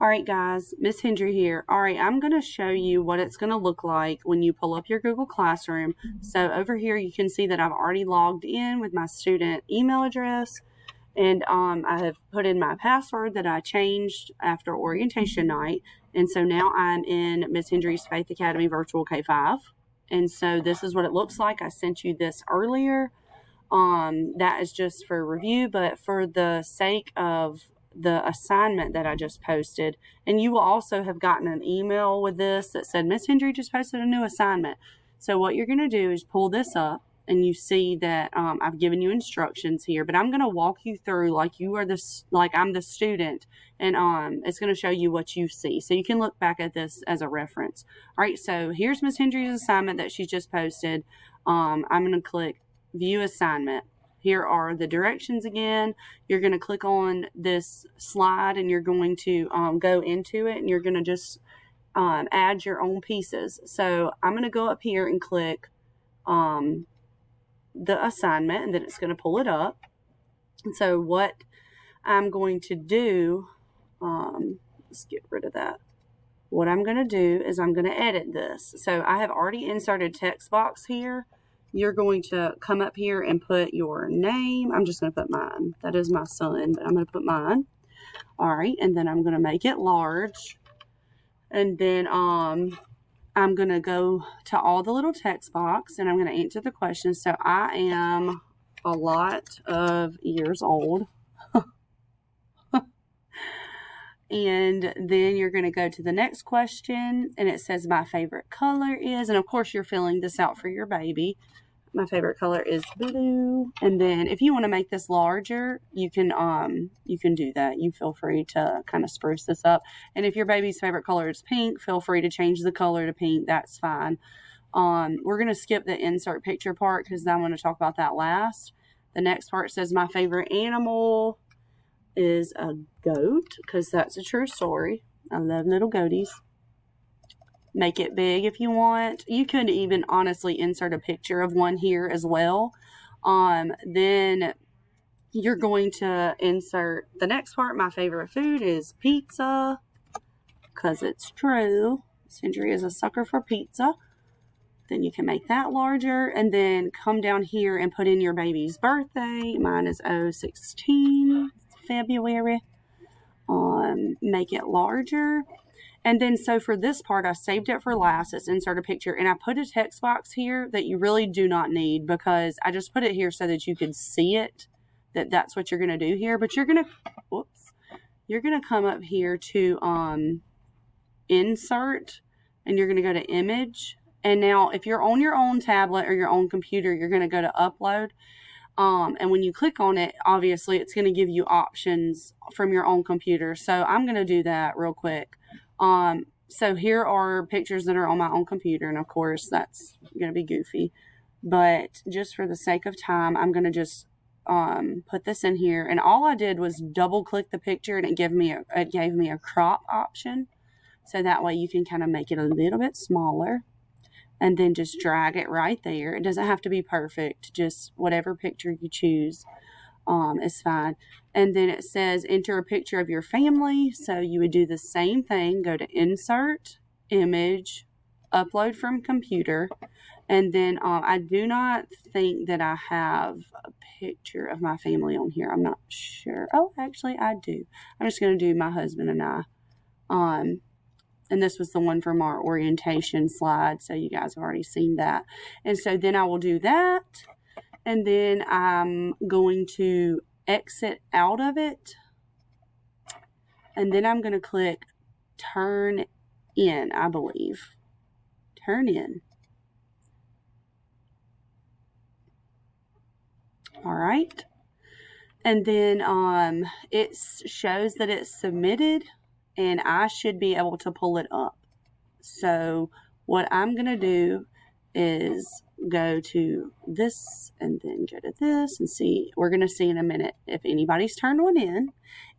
All right, guys, Miss Hendry here. All right, I'm going to show you what it's going to look like when you pull up your Google Classroom. So over here, you can see that I've already logged in with my student email address, and I have put in my password that I changed after orientation night. And so now I'm in Miss Hendry's Faith Academy Virtual K5. And so this is what it looks like. I sent you this earlier. That is just for review, but for the sake of the assignment that I just posted, and you will also have gotten an email with this that said Miss Hendry just posted a new assignment. So what you're going to do is pull this up, and you see that I've given you instructions here, but I'm going to walk you through like I'm the student, and it's going to show you what you see, so you can look back at this as a reference. All right, so here's Miss Hendry's assignment that she just posted. I'm going to click View Assignment. Here are the directions again. You're going to click on this slide, and you're going to go into it, and you're going to just add your own pieces. So I'm going to go up here and click the assignment, and then it's going to pull it up. And so what I'm going to do, let's get rid of that. What I'm going to do is I'm going to edit this. So I have already inserted text box here. You're going to come up here and put your name. I'm just going to put mine. That is my son, but I'm going to put mine. All right, and then I'm going to make it large. And then I'm going to go to all the little text box, and I'm going to answer the question. So I am a lot of years old. And then you're going to go to the next question, and it says my favorite color is, and of course you're filling this out for your baby. My favorite color is blue. And then if you want to make this larger, you can do that. You feel free to kind of spruce this up. And if your baby's favorite color is pink, feel free to change the color to pink. That's fine. We're going to skip the insert picture part because I'm going to talk about that last. The next part says my favorite animal is a goat, because that's a true story. I love little goaties. Make it big if you want. You could even honestly insert a picture of one here as well. Then you're going to insert the next part. My favorite food is pizza, because it's true. Hendry is a sucker for pizza. Then you can make that larger, and then come down here and put in your baby's birthday. Mine is 016 February. Make it larger. And then, so for this part, I saved it for last. It's insert a picture. And I put a text box here that you really do not need, because I just put it here so that you could see it, that's what you're going to do here. But you're going to come up here to insert, and you're going to go to image. And now if you're on your own tablet or your own computer, you're going to go to upload. And when you click on it, obviously it's going to give you options from your own computer. So I'm going to do that real quick. So here are pictures that are on my own computer, and of course that's going to be goofy, but just for the sake of time, I'm going to just put this in here. And all I did was double click the picture, and it gave me a crop option, so that way you can kind of make it a little bit smaller, and then just drag it right there. It doesn't have to be perfect, just whatever picture you choose is fine. And then it says enter a picture of your family. So you would do the same thing. Go to insert, image, upload from computer. And then I do not think that I have a picture of my family on here. I'm not sure. Oh, actually I do. I'm just going to do my husband and I. And this was the one from our orientation slide. So you guys have already seen that. And so then I will do that. And then I'm going to exit out of it. And then I'm going to click turn in, I believe. Turn in. All right. And then it shows that it's submitted, and I should be able to pull it up. So what I'm going to do is go to this and then go to this and see. We're going to see in a minute if anybody's turned one in.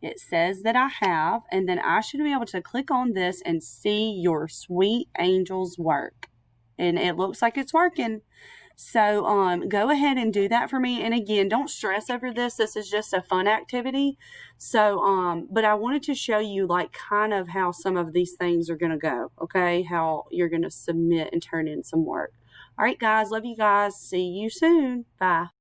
It says that I have, and then I should be able to click on this and see your sweet angel's work. And it looks like it's working. So go ahead and do that for me. And again, don't stress over this. This is just a fun activity. So but I wanted to show you like kind of how some of these things are going to go, okay? How you're going to submit and turn in some work. All right, guys, love you guys. See you soon. Bye.